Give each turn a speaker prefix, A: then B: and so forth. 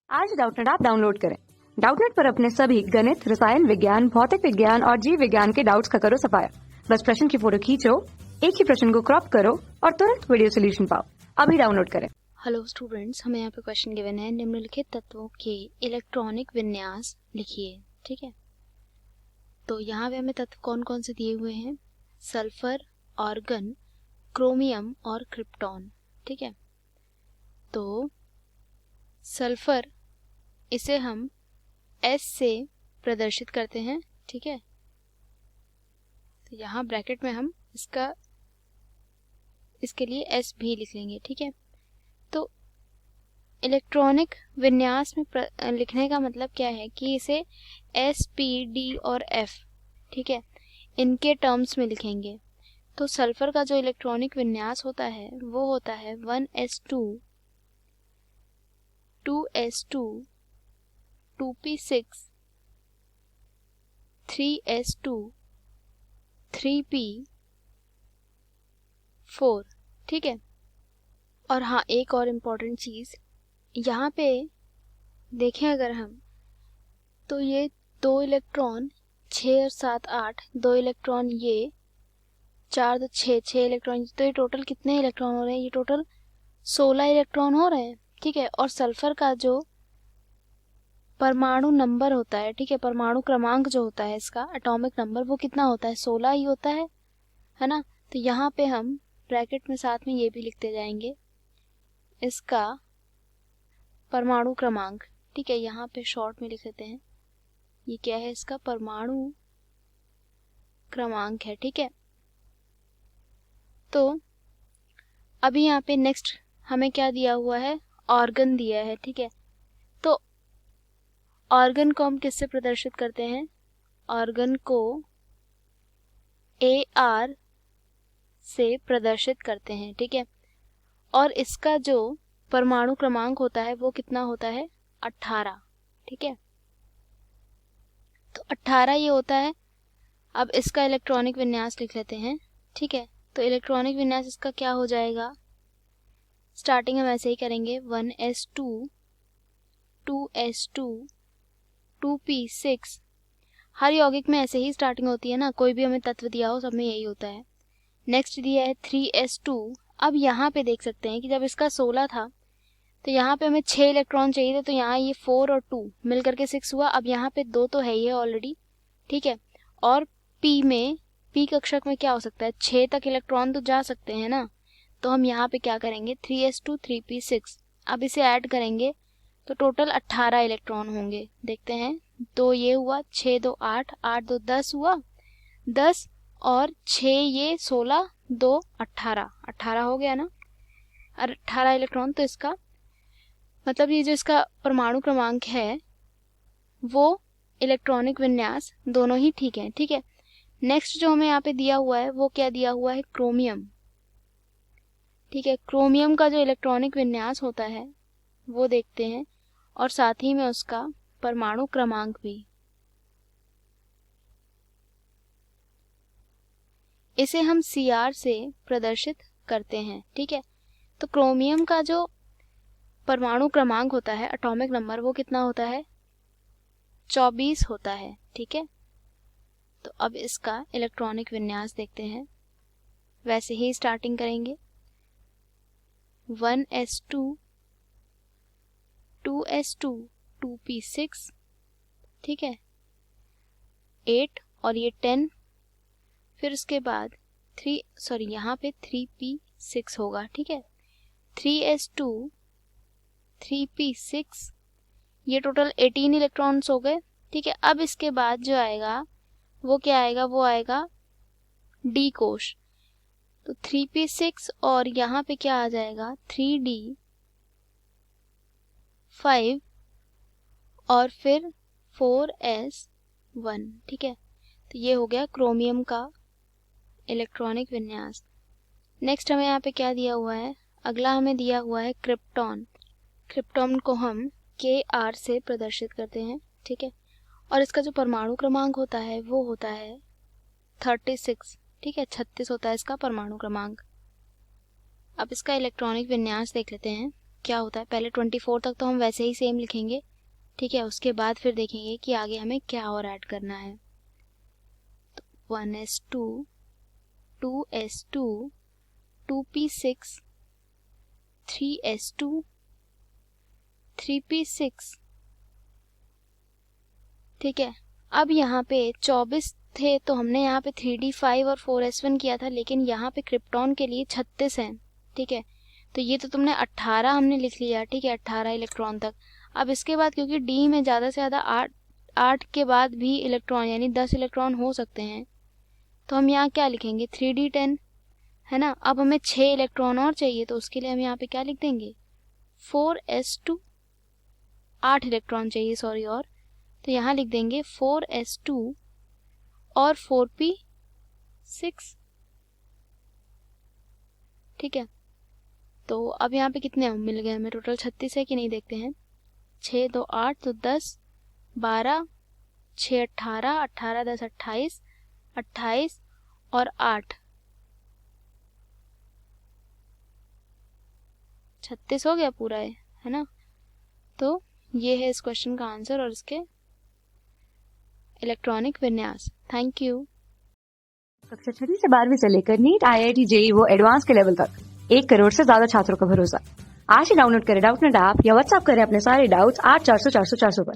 A: आज Doubtnut app download करें। Doubtnut पर अपने सभी गणित, रसायन विज्ञान, भौतिक विज्ञान और जीव विज्ञान के डाउट्स का करो सफाया। बस प्रश्न की फोटो खींचो, एक ही प्रश्न को क्रॉप करो और तुरंत वीडियो सोल्यूशन पाओ। अभी डाउनलोड करें।
B: हेलो स्टूडेंट्स, हमें यहाँ पे क्वेश्चन गिवन है, निम्नलिखित तत्वों के इलेक्ट्रॉनिक विन्यास लिखिए। ठीक है, तो यहाँ पे हमें तत्व कौन कौन से दिए हुए हैं? सल्फर, आर्गन, क्रोमियम और क्रिप्टॉन। ठीक है, तो सल्फर, इसे हम S से प्रदर्शित करते हैं। ठीक है, तो यहाँ ब्रैकेट में हम इसके लिए S भी लिख लेंगे। ठीक है, तो इलेक्ट्रॉनिक विन्यास में लिखने का मतलब क्या है कि इसे S, P, D और F, ठीक है, इनके टर्म्स में लिखेंगे। तो सल्फर का जो इलेक्ट्रॉनिक विन्यास होता है वो होता है 1s2, 2s2, 2p6, 3s2, 3p4। ठीक है, और हाँ, एक और इम्पॉर्टेंट चीज़ यहाँ पे देखें अगर हम, तो ये 2 इलेक्ट्रॉन 6 और 7 8, 2 इलेक्ट्रॉन ये 4 तो 6 इलेक्ट्रॉन, तो ये टोटल कितने इलेक्ट्रॉन हो रहे हैं? ये टोटल 16 इलेक्ट्रॉन हो रहे हैं। ठीक है, और सल्फर का जो परमाणु नंबर होता है, ठीक है, परमाणु क्रमांक जो होता है इसका एटॉमिक नंबर, वो कितना होता है? 16 ही होता है ना। तो यहाँ पे हम ब्रैकेट में साथ में ये भी लिखते जाएंगे, इसका परमाणु क्रमांक। ठीक है, यहाँ पे शॉर्ट में लिख लेते हैं, ये क्या है? इसका परमाणु क्रमांक है। ठीक है, तो अभी यहाँ पे नेक्स्ट हमें क्या दिया हुआ है? ऑर्गन दिया है। ठीक है, तो ऑर्गन को हम किससे प्रदर्शित करते हैं? ऑर्गन को AR से प्रदर्शित करते हैं। ठीक है, और इसका जो परमाणु क्रमांक होता है वो कितना होता है? 18। ठीक है, तो 18 ये होता है। अब इसका इलेक्ट्रॉनिक विन्यास लिख लेते हैं। ठीक है, तो इलेक्ट्रॉनिक विन्यास इसका क्या हो जाएगा? स्टार्टिंग हम ऐसे ही करेंगे, 1s2, 2s2, 2p6। हर यौगिक में ऐसे ही स्टार्टिंग होती है ना, कोई भी हमें तत्व दिया हो सब में यही होता है। नेक्स्ट दिया है 3s2। अब यहाँ पे देख सकते हैं कि जब इसका 16 था तो यहाँ पे हमें 6 इलेक्ट्रॉन चाहिए थे, तो यहाँ ये 4 और 2 मिल करके 6 हुआ। अब यहाँ पे 2 तो है ही है ऑलरेडी। ठीक है, और P कक्षक में क्या हो सकता है? 6 तक इलेक्ट्रॉन तो जा सकते हैं ना, तो हम यहाँ पे क्या करेंगे? 3s2, 3p6, अब इसे ऐड करेंगे तो टोटल 18 इलेक्ट्रॉन होंगे। देखते हैं, 2 ये हुआ, 6 2 8, 8 2 10 हुआ, 10 और 6 ये 16, 2 18, 18 हो गया ना, 18 इलेक्ट्रॉन। तो इसका मतलब ये जो इसका परमाणु क्रमांक है वो इलेक्ट्रॉनिक विन्यास दोनों ही ठीक है। ठीक है, नेक्स्ट जो हमें यहाँ पे दिया हुआ है वो क्या दिया हुआ है? क्रोमियम। ठीक है, क्रोमियम का जो इलेक्ट्रॉनिक विन्यास होता है वो देखते हैं, और साथ ही में उसका परमाणु क्रमांक भी। इसे हम Cr से प्रदर्शित करते हैं। ठीक है, तो क्रोमियम का जो परमाणु क्रमांक होता है, एटॉमिक नंबर, वो कितना होता है? 24 होता है। ठीक है, तो अब इसका इलेक्ट्रॉनिक विन्यास देखते हैं, वैसे ही स्टार्टिंग करेंगे, 1s2, 2s2, 2p6, ठीक है, 8 और ये 10, फिर उसके बाद यहाँ पे 3p6 होगा। ठीक है, 3s2, 3p6, ये टोटल 18 इलेक्ट्रॉन्स हो गए। ठीक है, अब इसके बाद जो आएगा वो क्या आएगा? वो आएगा D कोश, तो 3p6 और यहाँ पे क्या आ जाएगा? 3d5 और फिर 4s1। ठीक है, तो ये हो गया क्रोमियम का इलेक्ट्रॉनिक विन्यास। नेक्स्ट हमें यहाँ पे क्या दिया हुआ है? अगला हमें दिया हुआ है क्रिप्टॉन। क्रिप्टॉन को हम Kr से प्रदर्शित करते हैं। ठीक है, और इसका जो परमाणु क्रमांक होता है वो होता है 36। ठीक है, 36 होता है इसका परमाणु क्रमांक। अब इसका इलेक्ट्रॉनिक विन्यास देख लेते हैं। क्या होता है। पहले 24 तक तो हम वैसे ही सेम लिखेंगे, ठीक है। उसके बाद फिर देखेंगे कि आगे हमें क्या और ऐड करना है। तो 1s2, 2s2, 2p6, 3s2, 3p6, ठीक है। अब यहाँ पे 24 थे तो हमने यहाँ पे 3d5 और 4s1 किया था, लेकिन यहाँ पे क्रिप्टॉन के लिए 36 हैं, ठीक है। तो ये तो तुमने 18 हमने लिख लिया, ठीक है, 18 इलेक्ट्रॉन तक। अब इसके बाद क्योंकि डी में ज़्यादा से ज़्यादा 8 के बाद भी इलेक्ट्रॉन यानी 10 इलेक्ट्रॉन हो सकते हैं, तो हम यहाँ क्या लिखेंगे 3d10, है ना। अब हमें 6 इलेक्ट्रॉन और चाहिए, तो उसके लिए हम यहाँ पे क्या लिख देंगे 4s2, 8 इलेक्ट्रॉन चाहिए सॉरी, और तो यहाँ लिख देंगे 4s2 और 4p6, ठीक है। तो अब यहाँ पे कितने मिल गए हमें, टोटल 36 है कि नहीं देखते हैं। 6 2 8 तो 10 12 6 18 18 10 28 28 और 8 36 हो गया पूरा है ना। तो ये है इस क्वेश्चन का आंसर और इसके इलेक्ट्रॉनिक विन्यास। Thank you.
A: कक्षा 6 से 12वीं से लेकर नीट, IIT, JEE वो एडवांस के लेवल तक 1 करोड़ से ज्यादा छात्रों का भरोसा। आज ही डाउनलोड करें डाउटनेट ऐप या व्हाट्सएप करें अपने सारे डाउट्स 8400 400 400 पर।